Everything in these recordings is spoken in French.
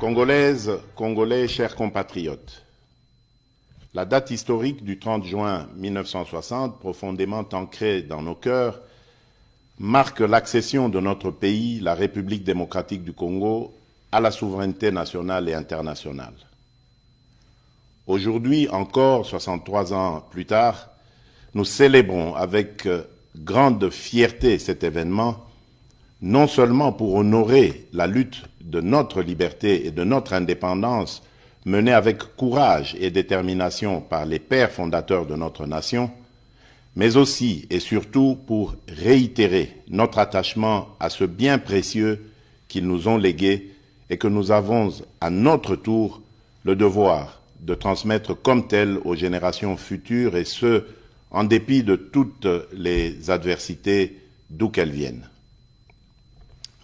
Congolaises, Congolais, chers compatriotes, la date historique du 30 juin 1960, profondément ancrée dans nos cœurs, marque l'accession de notre pays, la République démocratique du Congo, à la souveraineté nationale et internationale. Aujourd'hui, encore 63 ans plus tard, nous célébrons avec grande fierté cet événement, non seulement pour honorer la lutte de notre liberté et de notre indépendance menée avec courage et détermination par les pères fondateurs de notre nation, mais aussi et surtout pour réitérer notre attachement à ce bien précieux qu'ils nous ont légué et que nous avons à notre tour le devoir de transmettre comme tel aux générations futures, et ce, en dépit de toutes les adversités d'où qu'elles viennent.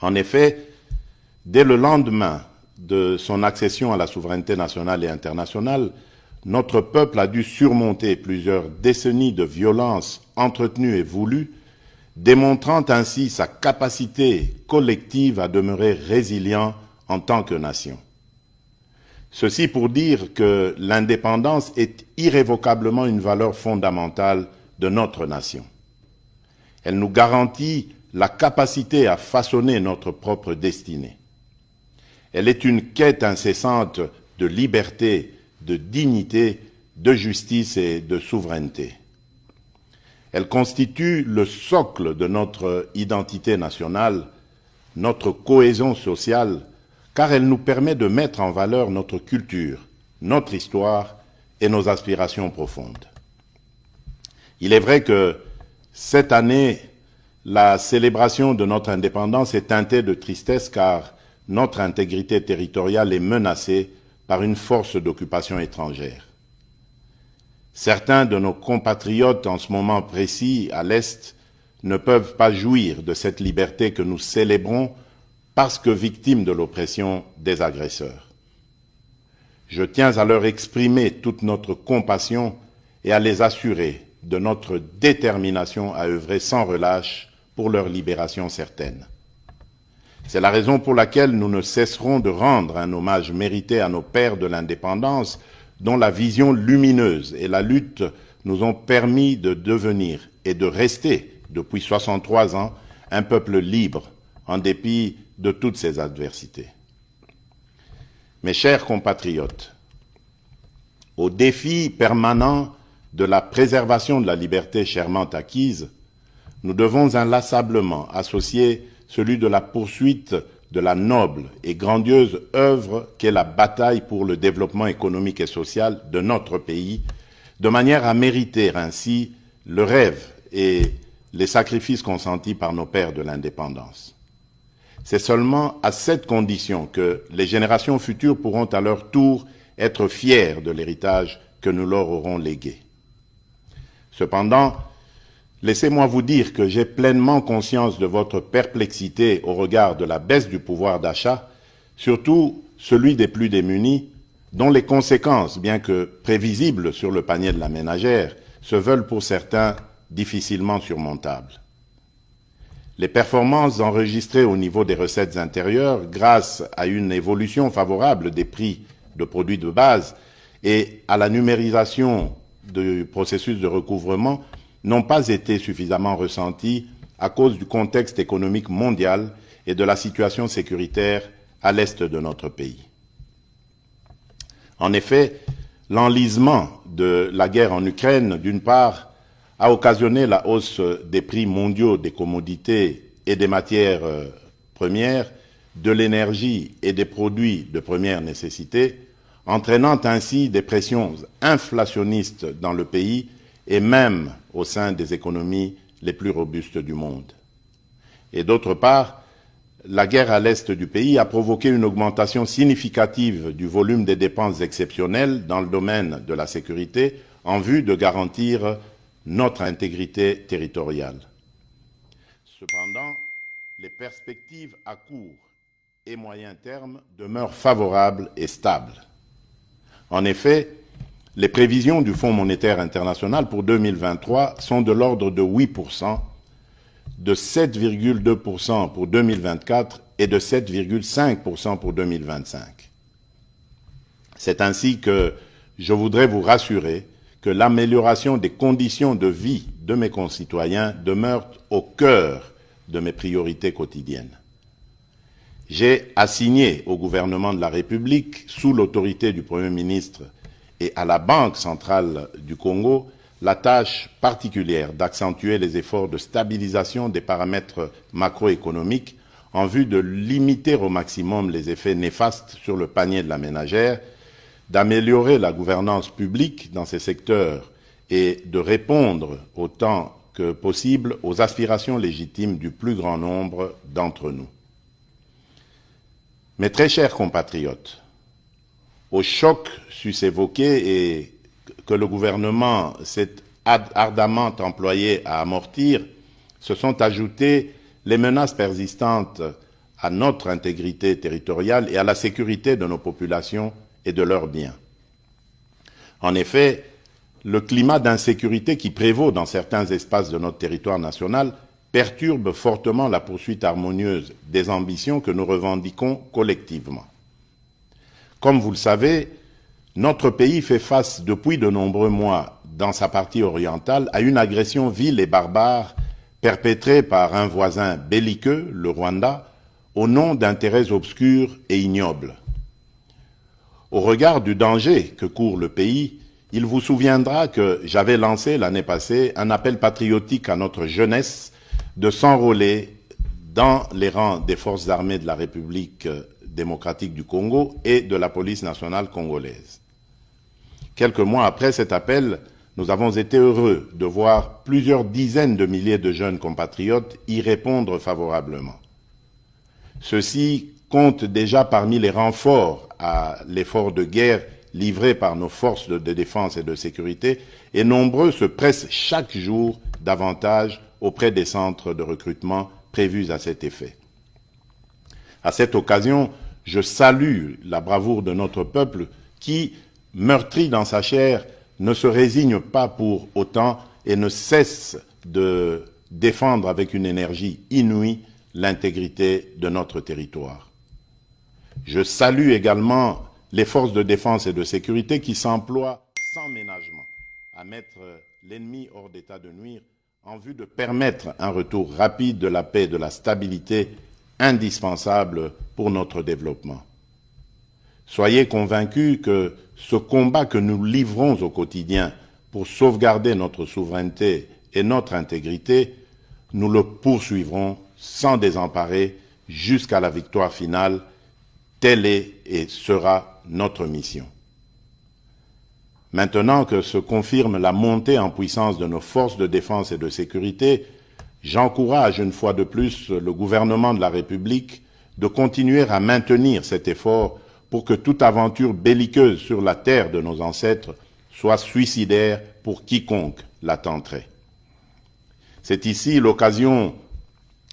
En effet, dès le lendemain de son accession à la souveraineté nationale et internationale, notre peuple a dû surmonter plusieurs décennies de violences entretenues et voulues, démontrant ainsi sa capacité collective à demeurer résilient en tant que nation. Ceci pour dire que l'indépendance est irrévocablement une valeur fondamentale de notre nation. Elle nous garantit la capacité à façonner notre propre destinée. Elle est une quête incessante de liberté, de dignité, de justice et de souveraineté. Elle constitue le socle de notre identité nationale, notre cohésion sociale, car elle nous permet de mettre en valeur notre culture, notre histoire et nos aspirations profondes. Il est vrai que cette année, la célébration de notre indépendance est teintée de tristesse car notre intégrité territoriale est menacée par une force d'occupation étrangère. Certains de nos compatriotes en ce moment précis à l'Est ne peuvent pas jouir de cette liberté que nous célébrons parce que victimes de l'oppression des agresseurs. Je tiens à leur exprimer toute notre compassion et à les assurer de notre détermination à œuvrer sans relâche pour leur libération certaine. C'est la raison pour laquelle nous ne cesserons de rendre un hommage mérité à nos pères de l'indépendance, dont la vision lumineuse et la lutte nous ont permis de devenir et de rester, depuis 63 ans, un peuple libre, en dépit de toutes ces adversités. Mes chers compatriotes, au défi permanent de la préservation de la liberté chèrement acquise, nous devons inlassablement associer celui de la poursuite de la noble et grandiose œuvre qu'est la bataille pour le développement économique et social de notre pays, de manière à mériter ainsi le rêve et les sacrifices consentis par nos pères de l'indépendance. C'est seulement à cette condition que les générations futures pourront à leur tour être fiers de l'héritage que nous leur aurons légué. Cependant, laissez-moi vous dire que j'ai pleinement conscience de votre perplexité au regard de la baisse du pouvoir d'achat, surtout celui des plus démunis, dont les conséquences, bien que prévisibles sur le panier de la ménagère, se veulent pour certains difficilement surmontables. Les performances enregistrées au niveau des recettes intérieures, grâce à une évolution favorable des prix de produits de base et à la numérisation du processus de recouvrement, n'ont pas été suffisamment ressentis à cause du contexte économique mondial et de la situation sécuritaire à l'est de notre pays. En effet, l'enlisement de la guerre en Ukraine, d'une part, a occasionné la hausse des prix mondiaux des commodités et des matières premières, de l'énergie et des produits de première nécessité, entraînant ainsi des pressions inflationnistes dans le pays et même au sein des économies les plus robustes du monde. Et d'autre part, la guerre à l'est du pays a provoqué une augmentation significative du volume des dépenses exceptionnelles dans le domaine de la sécurité en vue de garantir notre intégrité territoriale. Cependant, les perspectives à court et moyen terme demeurent favorables et stables. En effet, les prévisions du Fonds monétaire international pour 2023 sont de l'ordre de 8%, de 7,2% pour 2024 et de 7,5% pour 2025. C'est ainsi que je voudrais vous rassurer que l'amélioration des conditions de vie de mes concitoyens demeure au cœur de mes priorités quotidiennes. J'ai assigné au gouvernement de la République, sous l'autorité du Premier ministre et à la Banque centrale du Congo, la tâche particulière d'accentuer les efforts de stabilisation des paramètres macroéconomiques en vue de limiter au maximum les effets néfastes sur le panier de la ménagère, d'améliorer la gouvernance publique dans ces secteurs et de répondre autant que possible aux aspirations légitimes du plus grand nombre d'entre nous. Mes très chers compatriotes, au choc sus évoqué et que le gouvernement s'est ardemment employé à amortir, se sont ajoutées les menaces persistantes à notre intégrité territoriale et à la sécurité de nos populations et de leurs biens. En effet, le climat d'insécurité qui prévaut dans certains espaces de notre territoire national perturbe fortement la poursuite harmonieuse des ambitions que nous revendiquons collectivement. Comme vous le savez, notre pays fait face depuis de nombreux mois, dans sa partie orientale, à une agression vile et barbare perpétrée par un voisin belliqueux, le Rwanda, au nom d'intérêts obscurs et ignobles. Au regard du danger que court le pays, il vous souviendra que j'avais lancé l'année passée un appel patriotique à notre jeunesse de s'enrôler dans les rangs des forces armées de la République démocratique du Congo et de la police nationale congolaise. Quelques mois après cet appel, nous avons été heureux de voir plusieurs dizaines de milliers de jeunes compatriotes y répondre favorablement. Ceux-ci comptent déjà parmi les renforts à l'effort de guerre livré par nos forces de défense et de sécurité, et nombreux se pressent chaque jour davantage auprès des centres de recrutement prévus à cet effet. À cette occasion, je salue la bravoure de notre peuple qui, meurtri dans sa chair, ne se résigne pas pour autant et ne cesse de défendre avec une énergie inouïe l'intégrité de notre territoire. Je salue également les forces de défense et de sécurité qui s'emploient sans ménagement à mettre l'ennemi hors d'état de nuire en vue de permettre un retour rapide de la paix et de la stabilité indispensable pour notre développement. Soyez convaincus que ce combat que nous livrons au quotidien pour sauvegarder notre souveraineté et notre intégrité, nous le poursuivrons sans désemparer jusqu'à la victoire finale. Telle est et sera notre mission. Maintenant que se confirme la montée en puissance de nos forces de défense et de sécurité, j'encourage une fois de plus le gouvernement de la République de continuer à maintenir cet effort pour que toute aventure belliqueuse sur la terre de nos ancêtres soit suicidaire pour quiconque la tenterait. C'est ici l'occasion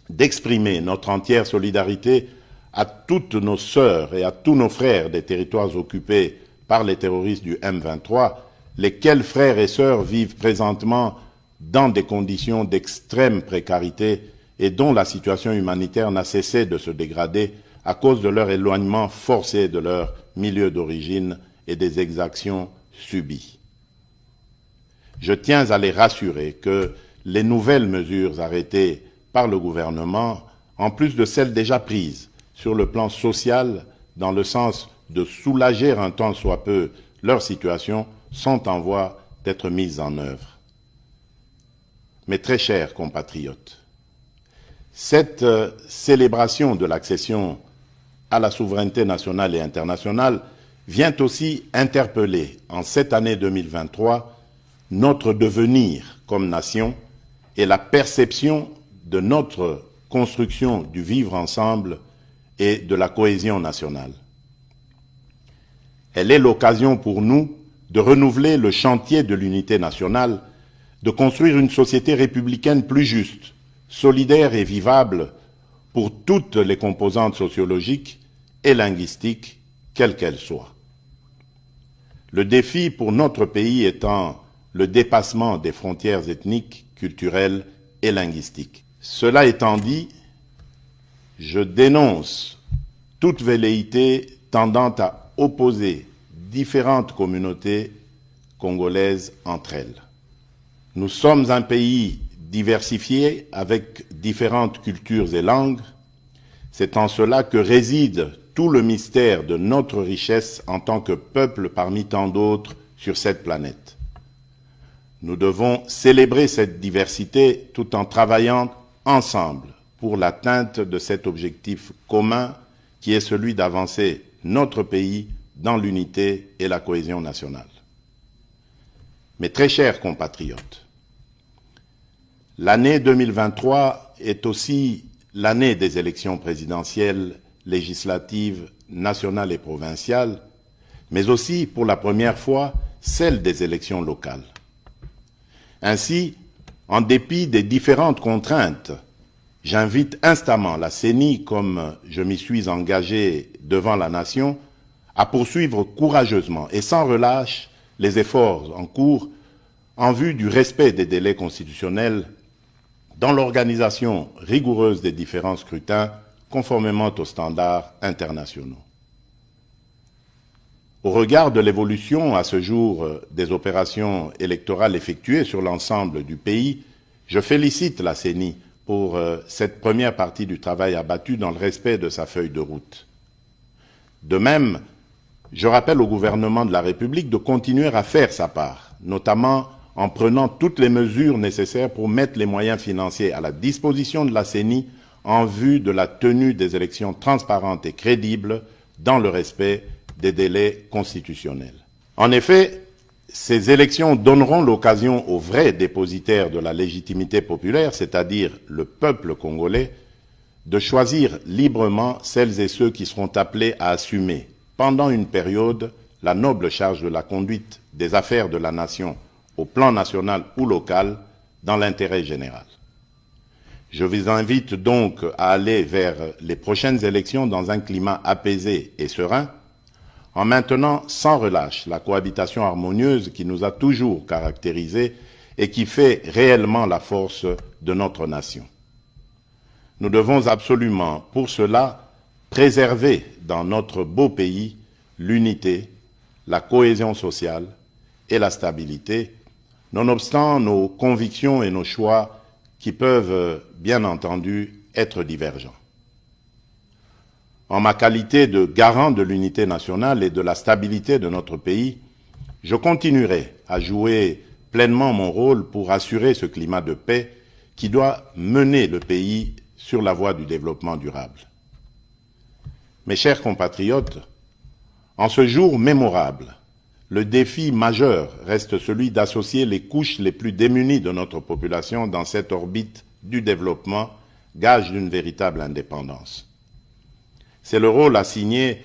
d'exprimer notre entière solidarité à toutes nos sœurs et à tous nos frères des territoires occupés par les terroristes du M23, lesquels frères et sœurs vivent présentement dans des conditions d'extrême précarité et dont la situation humanitaire n'a cessé de se dégrader à cause de leur éloignement forcé de leur milieu d'origine et des exactions subies. Je tiens à les rassurer que les nouvelles mesures arrêtées par le gouvernement, en plus de celles déjà prises sur le plan social, dans le sens de soulager un tant soit peu leur situation, sont en voie d'être mises en œuvre. Mes très chers compatriotes, cette célébration de l'accession à la souveraineté nationale et internationale vient aussi interpeller, en cette année 2023, notre devenir comme nation et la perception de notre construction du vivre ensemble et de la cohésion nationale. Elle est l'occasion pour nous de renouveler le chantier de l'unité nationale, de construire une société républicaine plus juste, solidaire et vivable pour toutes les composantes sociologiques et linguistiques, quelles qu'elles soient. Le défi pour notre pays étant le dépassement des frontières ethniques, culturelles et linguistiques. Cela étant dit, je dénonce toute velléité tendant à opposer différentes communautés congolaises entre elles. Nous sommes un pays diversifié avec différentes cultures et langues. C'est en cela que réside tout le mystère de notre richesse en tant que peuple parmi tant d'autres sur cette planète. Nous devons célébrer cette diversité tout en travaillant ensemble pour l'atteinte de cet objectif commun qui est celui d'avancer notre pays dans l'unité et la cohésion nationale. Mes très chers compatriotes, l'année 2023 est aussi l'année des élections présidentielles, législatives, nationales et provinciales, mais aussi, pour la première fois, celle des élections locales. Ainsi, en dépit des différentes contraintes, j'invite instamment la CENI, comme je m'y suis engagé devant la nation, à poursuivre courageusement et sans relâche les efforts en cours en vue du respect des délais constitutionnels dans l'organisation rigoureuse des différents scrutins conformément aux standards internationaux. Au regard de l'évolution à ce jour des opérations électorales effectuées sur l'ensemble du pays, je félicite la CENI pour cette première partie du travail abattu dans le respect de sa feuille de route. De même, je rappelle au gouvernement de la République de continuer à faire sa part, notamment en prenant toutes les mesures nécessaires pour mettre les moyens financiers à la disposition de la CENI en vue de la tenue des élections transparentes et crédibles dans le respect des délais constitutionnels. En effet, ces élections donneront l'occasion aux vrais dépositaires de la légitimité populaire, c'est-à-dire le peuple congolais, de choisir librement celles et ceux qui seront appelés à assumer, pendant une période, la noble charge de la conduite des affaires de la nation au plan national ou local, dans l'intérêt général. Je vous invite donc à aller vers les prochaines élections dans un climat apaisé et serein, en maintenant sans relâche la cohabitation harmonieuse qui nous a toujours caractérisés et qui fait réellement la force de notre nation. Nous devons absolument, pour cela, préserver dans notre beau pays l'unité, la cohésion sociale et la stabilité, nonobstant nos convictions et nos choix qui peuvent, bien entendu, être divergents. En ma qualité de garant de l'unité nationale et de la stabilité de notre pays, je continuerai à jouer pleinement mon rôle pour assurer ce climat de paix qui doit mener le pays sur la voie du développement durable. Mes chers compatriotes, en ce jour mémorable, le défi majeur reste celui d'associer les couches les plus démunies de notre population dans cette orbite du développement, gage d'une véritable indépendance. C'est le rôle assigné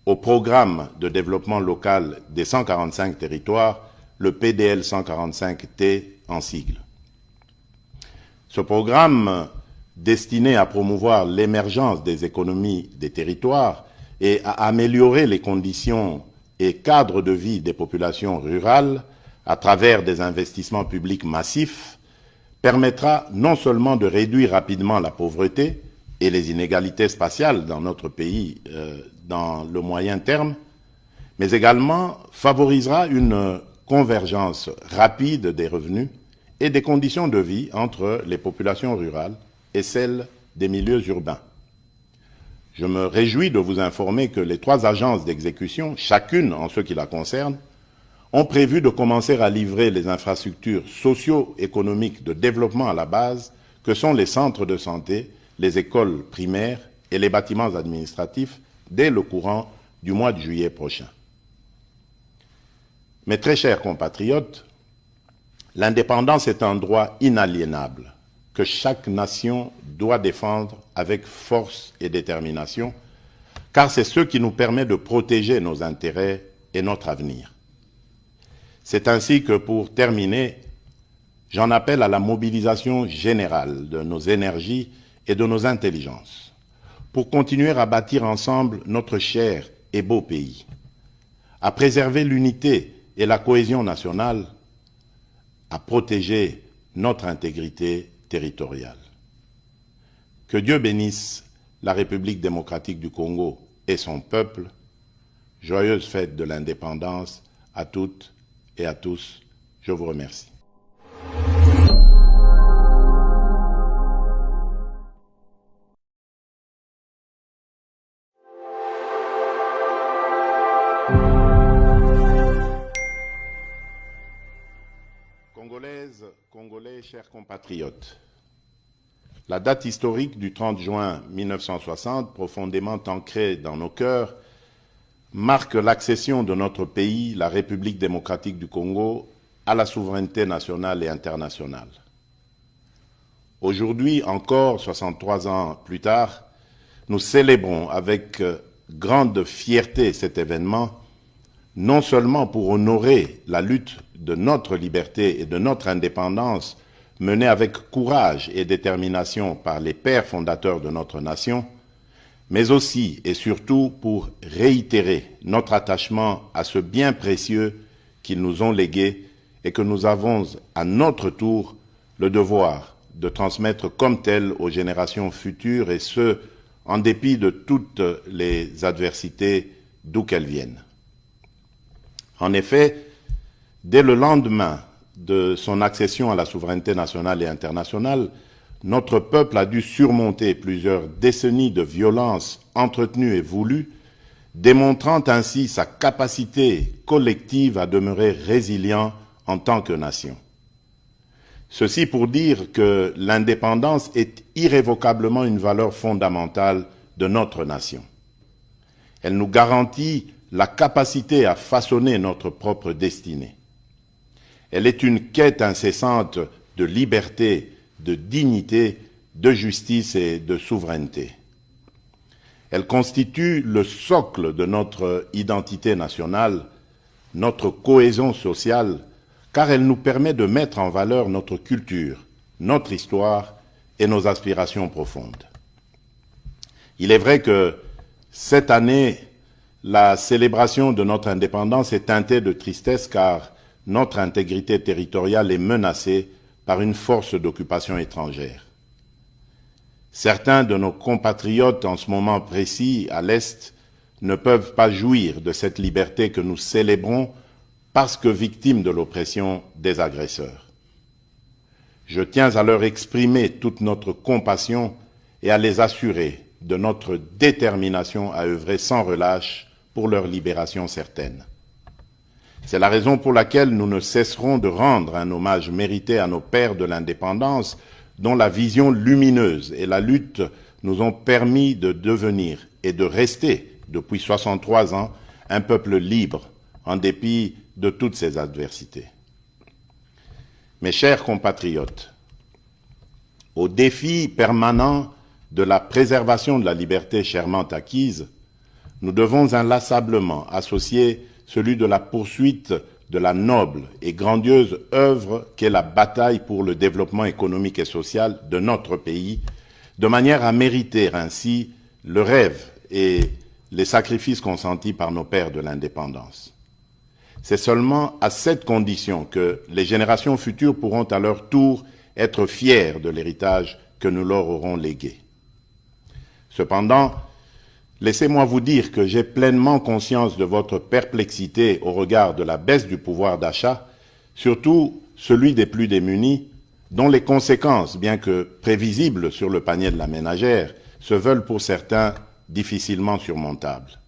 au programme de développement local des 145 territoires, le PDL 145T en sigle. Ce programme, destiné à promouvoir l'émergence des économies des territoires et à améliorer les conditions et cadres de vie des populations rurales à travers des investissements publics massifs, permettra non seulement de réduire rapidement la pauvreté et les inégalités spatiales dans notre pays dans le moyen terme, mais également favorisera une convergence rapide des revenus et des conditions de vie entre les populations rurales et celles des milieux urbains. Je me réjouis de vous informer que les 3 agences d'exécution, chacune en ce qui la concerne, ont prévu de commencer à livrer les infrastructures socio-économiques de développement à la base, que sont les centres de santé, les écoles primaires et les bâtiments administratifs, dès le courant du mois de juillet prochain. Mes très chers compatriotes, l'indépendance est un droit inaliénable que chaque nation doit défendre avec force et détermination, car c'est ce qui nous permet de protéger nos intérêts et notre avenir. C'est ainsi que, pour terminer, j'en appelle à la mobilisation générale de nos énergies et de nos intelligences, pour continuer à bâtir ensemble notre cher et beau pays, à préserver l'unité et la cohésion nationale, à protéger notre intégrité territoriale. Que Dieu bénisse la République démocratique du Congo et son peuple, Joyeuse fête de l'indépendance à toutes et à tous. Je vous remercie. Congolaises, Congolais, chers compatriotes, la date historique du 30 juin 1960, profondément ancrée dans nos cœurs, marque l'accession de notre pays, la République démocratique du Congo, à la souveraineté nationale et internationale. Aujourd'hui encore, 63 ans plus tard, nous célébrons avec grande fierté cet événement, non seulement pour honorer la lutte de notre liberté et de notre indépendance menée avec courage et détermination par les pères fondateurs de notre nation, mais aussi et surtout pour réitérer notre attachement à ce bien précieux qu'ils nous ont légué et que nous avons à notre tour le devoir de transmettre comme tel aux générations futures, et ce, en dépit de toutes les adversités d'où qu'elles viennent. En effet, dès le lendemain de son accession à la souveraineté nationale et internationale, notre peuple a dû surmonter plusieurs décennies de violences entretenues et voulues, démontrant ainsi sa capacité collective à demeurer résilient en tant que nation. Ceci pour dire que l'indépendance est irrévocablement une valeur fondamentale de notre nation. Elle nous garantit la capacité à façonner notre propre destinée. Elle est une quête incessante de liberté, de dignité, de justice et de souveraineté. Elle constitue le socle de notre identité nationale, notre cohésion sociale, car elle nous permet de mettre en valeur notre culture, notre histoire et nos aspirations profondes. Il est vrai que cette année, la célébration de notre indépendance est teintée de tristesse, car notre intégrité territoriale est menacée par une force d'occupation étrangère. Certains de nos compatriotes en ce moment précis à l'Est ne peuvent pas jouir de cette liberté que nous célébrons parce que victimes de l'oppression des agresseurs. Je tiens à leur exprimer toute notre compassion et à les assurer de notre détermination à œuvrer sans relâche pour leur libération certaine. C'est la raison pour laquelle nous ne cesserons de rendre un hommage mérité à nos pères de l'indépendance, dont la vision lumineuse et la lutte nous ont permis de devenir et de rester, depuis 63 ans, un peuple libre, en dépit de toutes ces adversités. Mes chers compatriotes, au défi permanent de la préservation de la liberté chèrement acquise, nous devons inlassablement associer celui de la poursuite de la noble et grandiose œuvre qu'est la bataille pour le développement économique et social de notre pays, de manière à mériter ainsi le rêve et les sacrifices consentis par nos pères de l'indépendance. C'est seulement à cette condition que les générations futures pourront à leur tour être fiers de l'héritage que nous leur aurons légué. Cependant, laissez-moi vous dire que j'ai pleinement conscience de votre perplexité au regard de la baisse du pouvoir d'achat, surtout celui des plus démunis, dont les conséquences, bien que prévisibles sur le panier de la ménagère, se veulent pour certains difficilement surmontables.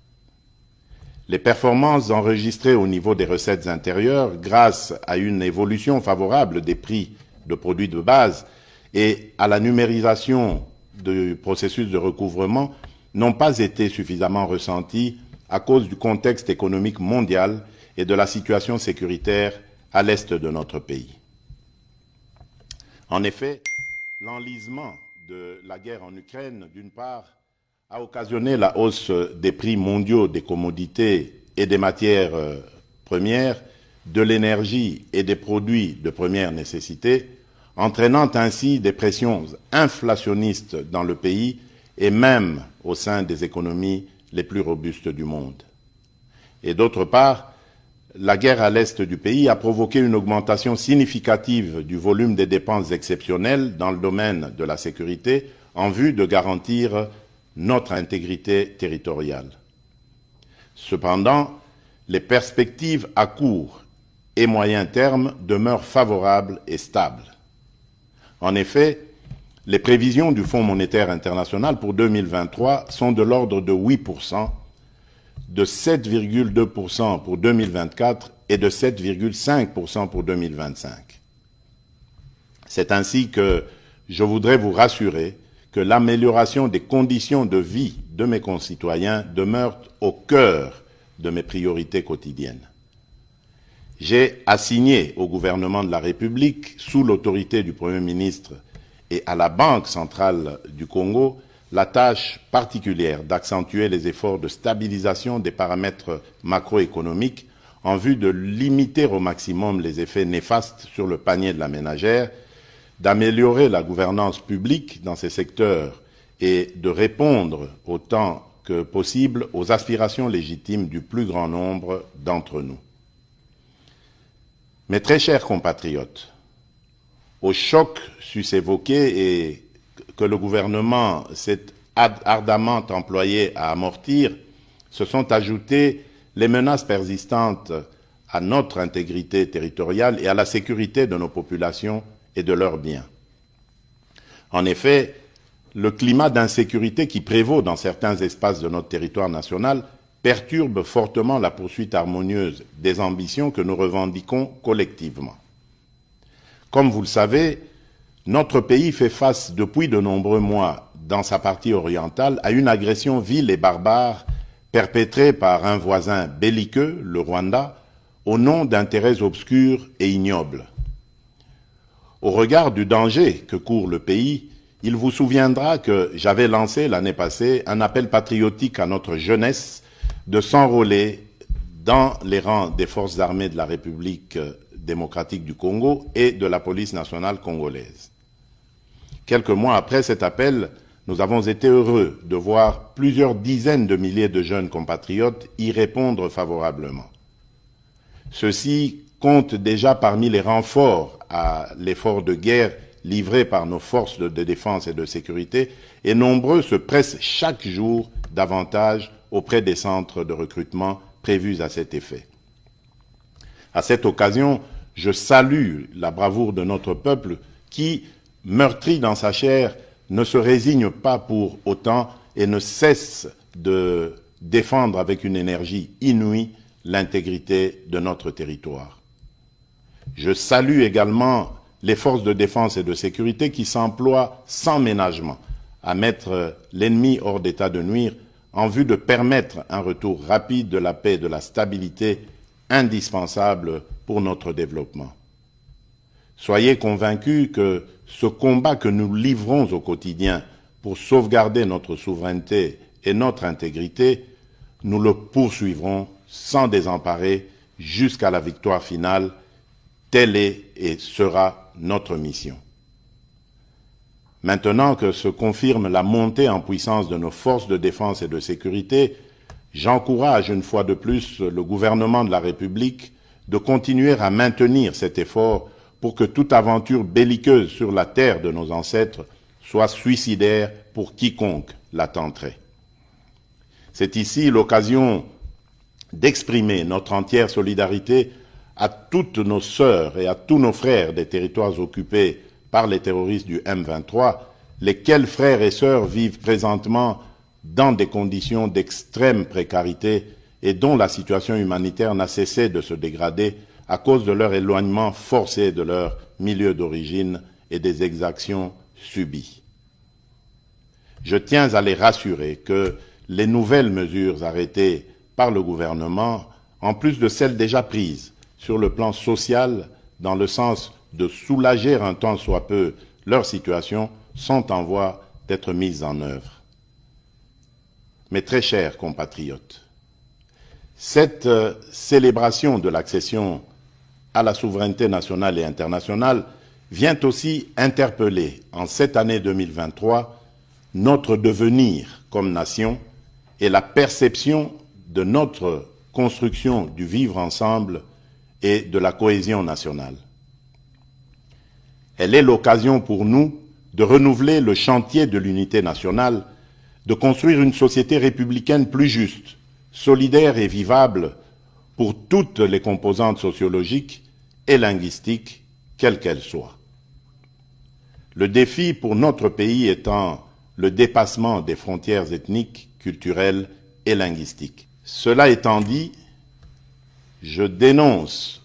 Les performances enregistrées au niveau des recettes intérieures, grâce à une évolution favorable des prix de produits de base et à la numérisation du processus de recouvrement, n'ont pas été suffisamment ressenties à cause du contexte économique mondial et de la situation sécuritaire à l'est de notre pays. En effet, l'enlisement de la guerre en Ukraine, d'une part, a occasionné la hausse des prix mondiaux des commodités et des matières premières, de l'énergie et des produits de première nécessité, entraînant ainsi des pressions inflationnistes dans le pays et même au sein des économies les plus robustes du monde. Et d'autre part, la guerre à l'est du pays a provoqué une augmentation significative du volume des dépenses exceptionnelles dans le domaine de la sécurité en vue de garantir notre intégrité territoriale. Cependant, les perspectives à court et moyen terme demeurent favorables et stables. En effet, les prévisions du Fonds monétaire international pour 2023 sont de l'ordre de 8%, de 7,2% pour 2024 et de 7,5% pour 2025. C'est ainsi que je voudrais vous rassurer que l'amélioration des conditions de vie de mes concitoyens demeure au cœur de mes priorités quotidiennes. J'ai assigné au gouvernement de la République, sous l'autorité du Premier ministre et à la Banque centrale du Congo, la tâche particulière d'accentuer les efforts de stabilisation des paramètres macroéconomiques en vue de limiter au maximum les effets néfastes sur le panier de la ménagère, d'améliorer la gouvernance publique dans ces secteurs et de répondre autant que possible aux aspirations légitimes du plus grand nombre d'entre nous. Mes très chers compatriotes, au choc sus évoqué et que le gouvernement s'est ardemment employé à amortir, se sont ajoutées les menaces persistantes à notre intégrité territoriale et à la sécurité de nos populations et de leurs biens. En effet, le climat d'insécurité qui prévaut dans certains espaces de notre territoire national perturbe fortement la poursuite harmonieuse des ambitions que nous revendiquons collectivement. Comme vous le savez, notre pays fait face depuis de nombreux mois dans sa partie orientale à une agression vile et barbare perpétrée par un voisin belliqueux, le Rwanda, au nom d'intérêts obscurs et ignobles. Au regard du danger que court le pays, il vous souviendra que j'avais lancé l'année passée un appel patriotique à notre jeunesse de s'enrôler dans les rangs des forces armées de la République démocratique du Congo et de la police nationale congolaise. Quelques mois après cet appel, nous avons été heureux de voir plusieurs dizaines de milliers de jeunes compatriotes y répondre favorablement. Ceux-ci comptent déjà parmi les renforts à l'effort de guerre livré par nos forces de défense et de sécurité, et nombreux se pressent chaque jour davantage auprès des centres de recrutement prévus à cet effet. À cette occasion, je salue la bravoure de notre peuple qui, meurtri dans sa chair, ne se résigne pas pour autant et ne cesse de défendre avec une énergie inouïe l'intégrité de notre territoire. Je salue également les forces de défense et de sécurité qui s'emploient sans ménagement à mettre l'ennemi hors d'état de nuire en vue de permettre un retour rapide de la paix et de la stabilité indispensable pour notre développement. Soyez convaincus que ce combat que nous livrons au quotidien pour sauvegarder notre souveraineté et notre intégrité, nous le poursuivrons sans désemparer jusqu'à la victoire finale. Telle est et sera notre mission. Maintenant que se confirme la montée en puissance de nos forces de défense et de sécurité, j'encourage une fois de plus le gouvernement de la République de continuer à maintenir cet effort pour que toute aventure belliqueuse sur la terre de nos ancêtres soit suicidaire pour quiconque la tenterait. C'est ici l'occasion d'exprimer notre entière solidarité à toutes nos sœurs et à tous nos frères des territoires occupés par les terroristes du M23, lesquels frères et sœurs vivent présentement dans des conditions d'extrême précarité et dont la situation humanitaire n'a cessé de se dégrader à cause de leur éloignement forcé de leur milieu d'origine et des exactions subies. Je tiens à les rassurer que les nouvelles mesures arrêtées par le gouvernement, en plus de celles déjà prises sur le plan social, dans le sens de soulager un tant soit peu leur situation, sont en voie d'être mises en œuvre. Mes très chers compatriotes, cette célébration de l'accession à la souveraineté nationale et internationale vient aussi interpeller, en cette année 2023, notre devenir comme nation et la perception de notre construction du vivre ensemble et de la cohésion nationale. Elle est l'occasion pour nous de renouveler le chantier de l'unité nationale, de construire une société républicaine plus juste, solidaire et vivable pour toutes les composantes sociologiques et linguistiques, quelles qu'elles soient. Le défi pour notre pays étant le dépassement des frontières ethniques, culturelles et linguistiques. Cela étant dit, je dénonce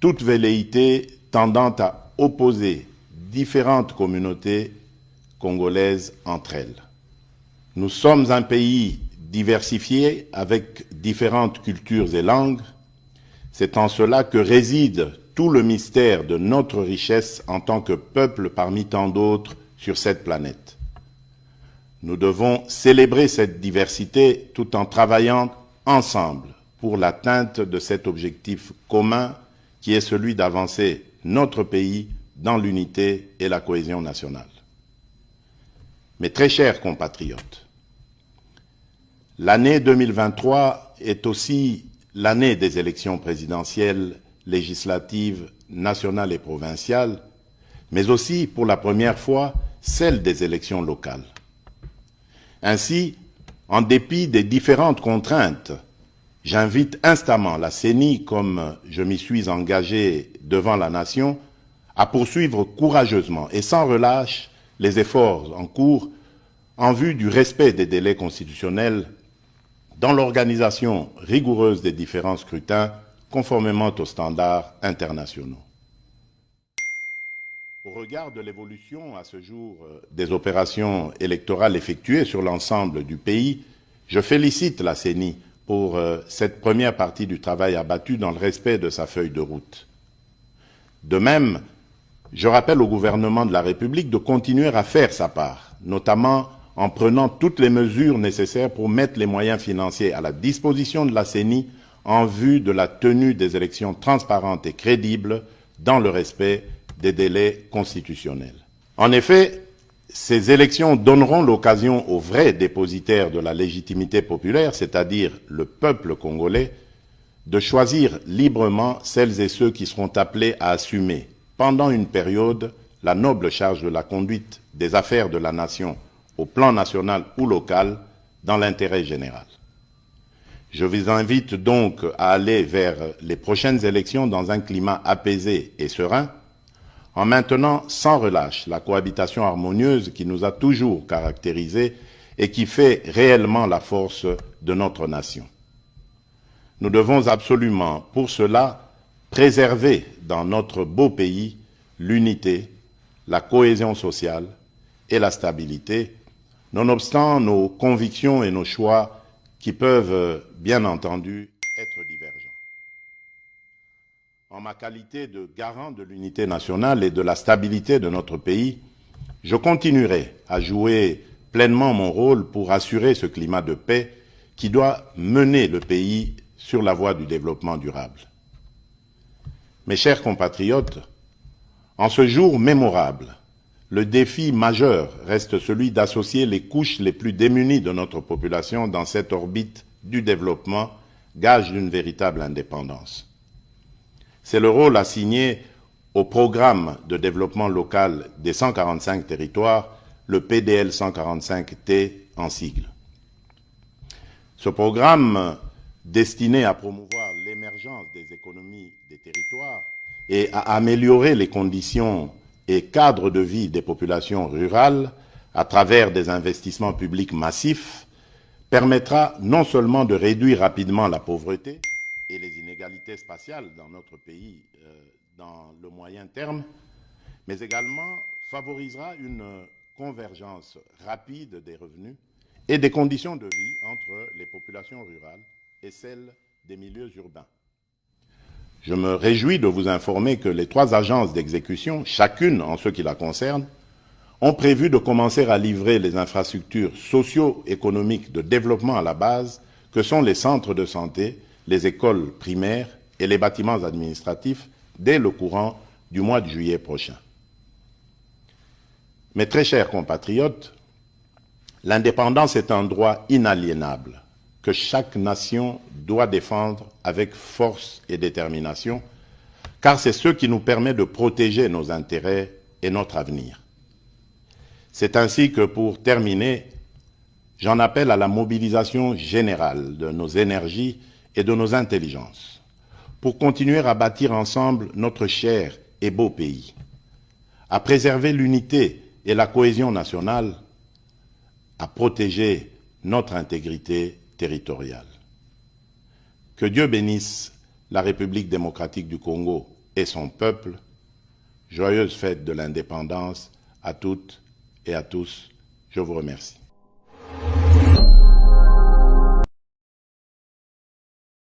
toute velléité tendant à opposer différentes communautés congolaises entre elles. Nous sommes un pays diversifié avec différentes cultures et langues. C'est en cela que réside tout le mystère de notre richesse en tant que peuple parmi tant d'autres sur cette planète. Nous devons célébrer cette diversité tout en travaillant ensemble pour l'atteinte de cet objectif commun qui est celui d'avancer notre pays dans l'unité et la cohésion nationale. Mes très chers compatriotes, l'année 2023 est aussi l'année des élections présidentielles, législatives, nationales et provinciales, mais aussi, pour la première fois, celle des élections locales. Ainsi, en dépit des différentes contraintes, j'invite instamment la CENI, comme je m'y suis engagé devant la nation, à poursuivre courageusement et sans relâche les efforts en cours en vue du respect des délais constitutionnels dans l'organisation rigoureuse des différents scrutins conformément aux standards internationaux. Au regard de l'évolution à ce jour des opérations électorales effectuées sur l'ensemble du pays, je félicite la CENI pour cette première partie du travail abattu dans le respect de sa feuille de route. De même, je rappelle au gouvernement de la République de continuer à faire sa part, notamment en prenant toutes les mesures nécessaires pour mettre les moyens financiers à la disposition de la CENI en vue de la tenue des élections transparentes et crédibles dans le respect des délais constitutionnels. En effet, ces élections donneront l'occasion aux vrais dépositaires de la légitimité populaire, c'est-à-dire le peuple congolais, de choisir librement celles et ceux qui seront appelés à assumer, pendant une période, la noble charge de la conduite des affaires de la nation au plan national ou local, dans l'intérêt général. Je vous invite donc à aller vers les prochaines élections dans un climat apaisé et serein, en maintenant sans relâche la cohabitation harmonieuse qui nous a toujours caractérisés et qui fait réellement la force de notre nation. Nous devons absolument, pour cela, préserver dans notre beau pays l'unité, la cohésion sociale et la stabilité, nonobstant nos convictions et nos choix qui peuvent, bien entendu, être divergents. En ma qualité de garant de l'unité nationale et de la stabilité de notre pays, je continuerai à jouer pleinement mon rôle pour assurer ce climat de paix qui doit mener le pays sur la voie du développement durable. Mes chers compatriotes, en ce jour mémorable, le défi majeur reste celui d'associer les couches les plus démunies de notre population dans cette orbite du développement, gage d'une véritable indépendance. C'est le rôle assigné au programme de développement local des 145 territoires, le PDL 145T en sigle. Ce programme, destiné à promouvoir l'émergence des économies des territoires et à améliorer les conditions et cadres de vie des populations rurales à travers des investissements publics massifs, permettra non seulement de réduire rapidement la pauvreté et les inégalités spatiales dans notre pays dans le moyen terme, mais également favorisera une convergence rapide des revenus et des conditions de vie entre les populations rurales et celles des milieux urbains. Je me réjouis de vous informer que les 3 agences d'exécution, chacune en ce qui la concerne, ont prévu de commencer à livrer les infrastructures socio-économiques de développement à la base, que sont les centres de santé, les écoles primaires et les bâtiments administratifs, dès le courant du mois de juillet prochain. Mes très chers compatriotes, l'indépendance est un droit inaliénable que chaque nation doit défendre avec force et détermination, car c'est ce qui nous permet de protéger nos intérêts et notre avenir. C'est ainsi que, pour terminer, J'en appelle à la mobilisation générale de nos énergies et de nos intelligences pour continuer à bâtir ensemble notre cher et beau pays, à préserver l'unité et la cohésion nationale, à protéger notre intégrité territoriale. Que Dieu bénisse la République démocratique du Congo et son peuple. Joyeuse fête de l'indépendance à toutes et à tous. Je vous remercie.